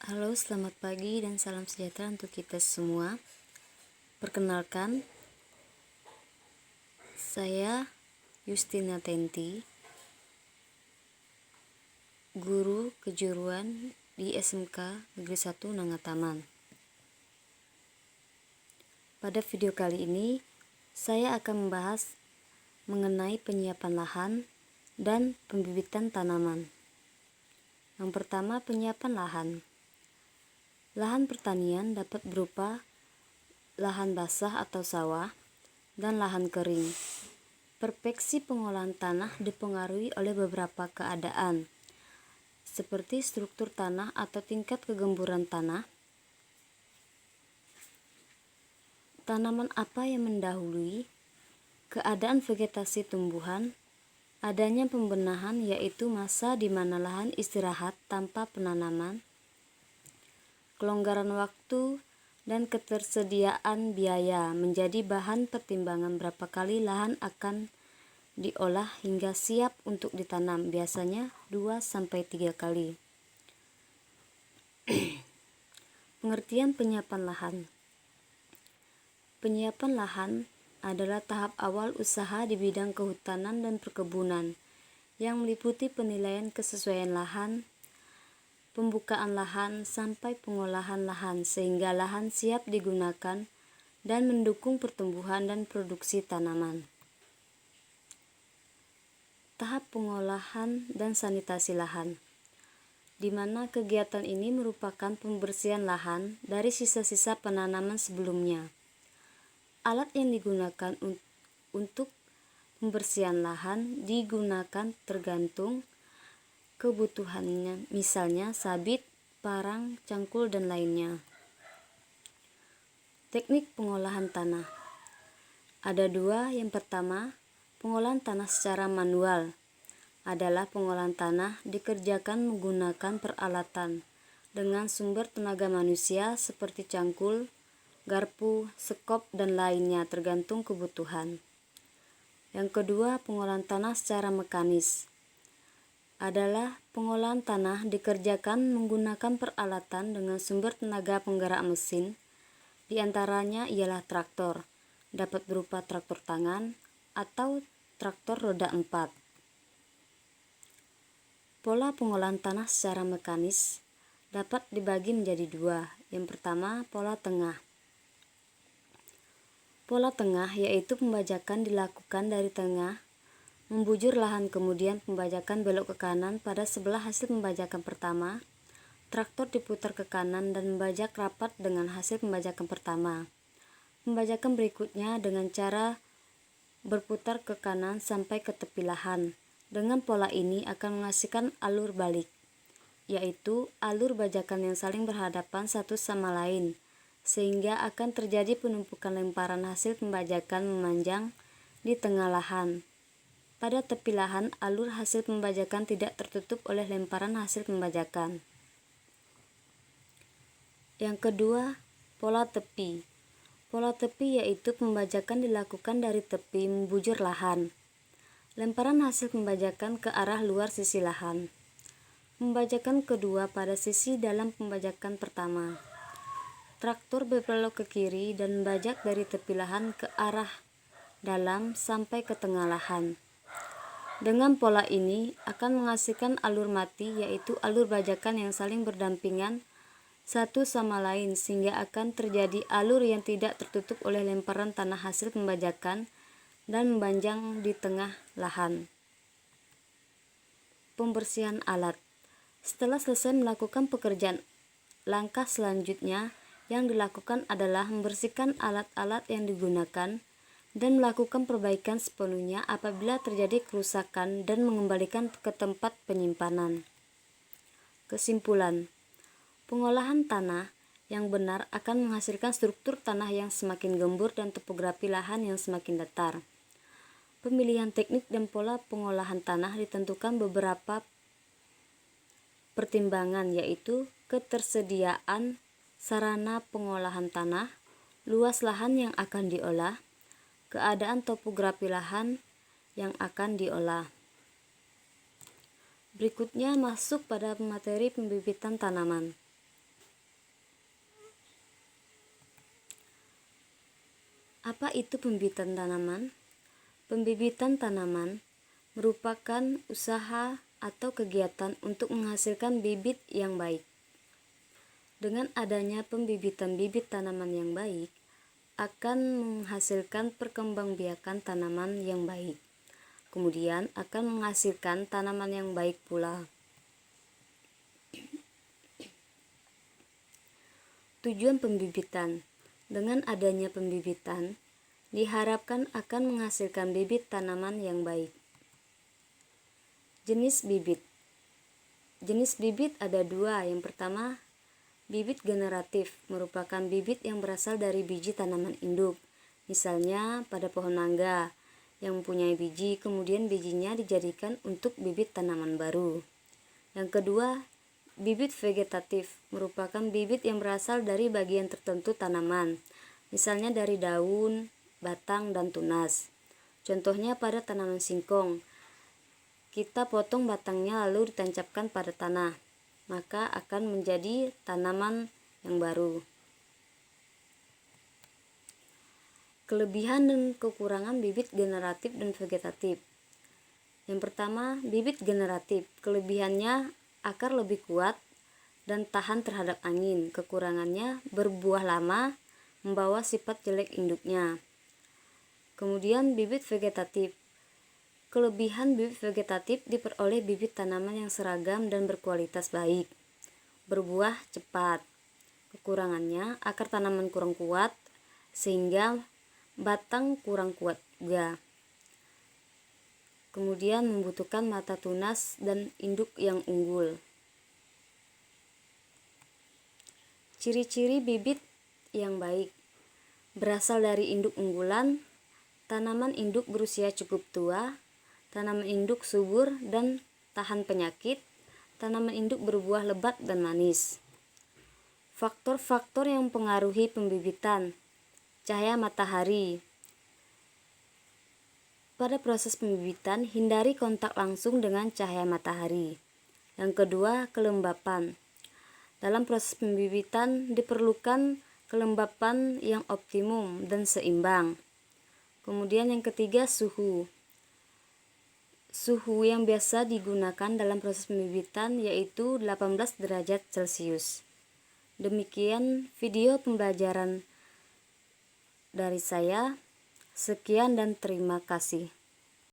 Halo, selamat pagi dan salam sejahtera untuk kita semua. Perkenalkan, saya Justina Tenti, guru kejuruan di SMK Negeri 1 Nangataman. Pada video kali ini, saya akan membahas mengenai penyiapan lahan dan pembibitan tanaman. Yang pertama, penyiapan lahan. Lahan pertanian dapat berupa lahan basah atau sawah dan lahan kering. Perfeksi pengolahan tanah dipengaruhi oleh beberapa keadaan, seperti struktur tanah atau tingkat kegemburan tanah, tanaman apa yang mendahului, keadaan vegetasi tumbuhan, adanya pembenahan yaitu masa di mana lahan istirahat tanpa penanaman, kelonggaran waktu, dan ketersediaan biaya menjadi bahan pertimbangan berapa kali lahan akan diolah hingga siap untuk ditanam, biasanya 2-3 kali. Pengertian penyiapan lahan. Penyiapan lahan adalah tahap awal usaha di bidang kehutanan dan perkebunan yang meliputi penilaian kesesuaian lahan, pembukaan lahan, sampai pengolahan lahan sehingga lahan siap digunakan dan mendukung pertumbuhan dan produksi tanaman. Tahap pengolahan dan sanitasi lahan, di mana kegiatan ini merupakan pembersihan lahan dari sisa-sisa penanaman sebelumnya. Alat yang digunakan untuk pembersihan lahan digunakan tergantung kebutuhannya, misalnya sabit, parang, cangkul, dan lainnya. Teknik pengolahan tanah ada dua. Yang pertama, pengolahan tanah secara manual adalah pengolahan tanah dikerjakan menggunakan peralatan dengan sumber tenaga manusia seperti cangkul, garpu, sekop, dan lainnya tergantung kebutuhan. Yang kedua, pengolahan tanah secara mekanis adalah pengolahan tanah dikerjakan menggunakan peralatan dengan sumber tenaga penggerak mesin, di antaranya ialah traktor, dapat berupa traktor tangan atau traktor roda 4. Pola pengolahan tanah secara mekanis dapat dibagi menjadi dua. Yang pertama, pola tengah. Pola tengah yaitu pembajakan dilakukan dari tengah membujur lahan, kemudian pembajakan belok ke kanan pada sebelah hasil pembajakan pertama. Traktor diputar ke kanan dan membajak rapat dengan hasil pembajakan pertama. Pembajakan berikutnya dengan cara berputar ke kanan sampai ke tepi lahan. Dengan pola ini akan menghasilkan alur balik, yaitu alur bajakan yang saling berhadapan satu sama lain, sehingga akan terjadi penumpukan lemparan hasil pembajakan memanjang di tengah lahan. Pada tepi lahan, alur hasil pembajakan tidak tertutup oleh lemparan hasil pembajakan. Yang kedua, pola tepi. Pola tepi yaitu pembajakan dilakukan dari tepi membujur lahan. Lemparan hasil pembajakan ke arah luar sisi lahan. Pembajakan kedua pada sisi dalam pembajakan pertama. Traktor berbelok ke kiri dan membajak dari tepi lahan ke arah dalam sampai ke tengah lahan. Dengan pola ini akan menghasilkan alur mati, yaitu alur bajakan yang saling berdampingan satu sama lain, sehingga akan terjadi alur yang tidak tertutup oleh lemparan tanah hasil pembajakan dan mempanjang di tengah lahan. Pembersihan alat. Setelah selesai melakukan pekerjaan, langkah selanjutnya yang dilakukan adalah membersihkan alat-alat yang digunakan dan melakukan perbaikan sepenuhnya apabila terjadi kerusakan dan mengembalikan ke tempat penyimpanan. Kesimpulan, pengolahan tanah yang benar akan menghasilkan struktur tanah yang semakin gembur dan topografi lahan yang semakin datar. Pemilihan teknik dan pola pengolahan tanah ditentukan beberapa pertimbangan, yaitu ketersediaan sarana pengolahan tanah, luas lahan yang akan diolah, keadaan topografi lahan yang akan diolah. Berikutnya masuk pada materi pembibitan tanaman. Apa itu pembibitan tanaman? Pembibitan tanaman merupakan usaha atau kegiatan untuk menghasilkan bibit yang baik. Dengan adanya pembibitan bibit tanaman yang baik, akan menghasilkan perkembangbiakan tanaman yang baik. Kemudian akan menghasilkan tanaman yang baik pula. Tujuan pembibitan. Dengan adanya pembibitan, diharapkan akan menghasilkan bibit tanaman yang baik. Jenis bibit. Jenis bibit ada dua. Yang pertama, bibit generatif merupakan bibit yang berasal dari biji tanaman induk. Misalnya pada pohon mangga yang mempunyai biji, kemudian bijinya dijadikan untuk bibit tanaman baru. Yang kedua, bibit vegetatif merupakan bibit yang berasal dari bagian tertentu tanaman, misalnya dari daun, batang, dan tunas. Contohnya pada tanaman singkong, kita potong batangnya lalu ditancapkan pada tanah, maka akan menjadi tanaman yang baru. Kelebihan dan kekurangan bibit generatif dan vegetatif. Yang pertama, bibit generatif. Kelebihannya akar lebih kuat dan tahan terhadap angin. Kekurangannya berbuah lama, membawa sifat jelek induknya. Kemudian bibit vegetatif. Kelebihan bibit vegetatif diperoleh bibit tanaman yang seragam dan berkualitas baik. Berbuah cepat. Kekurangannya akar tanaman kurang kuat sehingga batang kurang kuat juga. Kemudian membutuhkan mata tunas dan induk yang unggul. Ciri-ciri bibit yang baik. Berasal dari induk unggulan, tanaman induk berusia cukup tua, tanaman induk subur dan tahan penyakit, tanaman induk berbuah lebat dan manis. Faktor-faktor yang mempengaruhi pembibitan. Cahaya matahari. Pada proses pembibitan, hindari kontak langsung dengan cahaya matahari. Yang kedua, kelembapan. Dalam proses pembibitan diperlukan kelembapan yang optimum dan seimbang. Kemudian yang ketiga, suhu. Suhu yang biasa digunakan dalam proses pembibitan yaitu 18 derajat Celcius. Demikian video pembelajaran dari saya. Sekian dan terima kasih.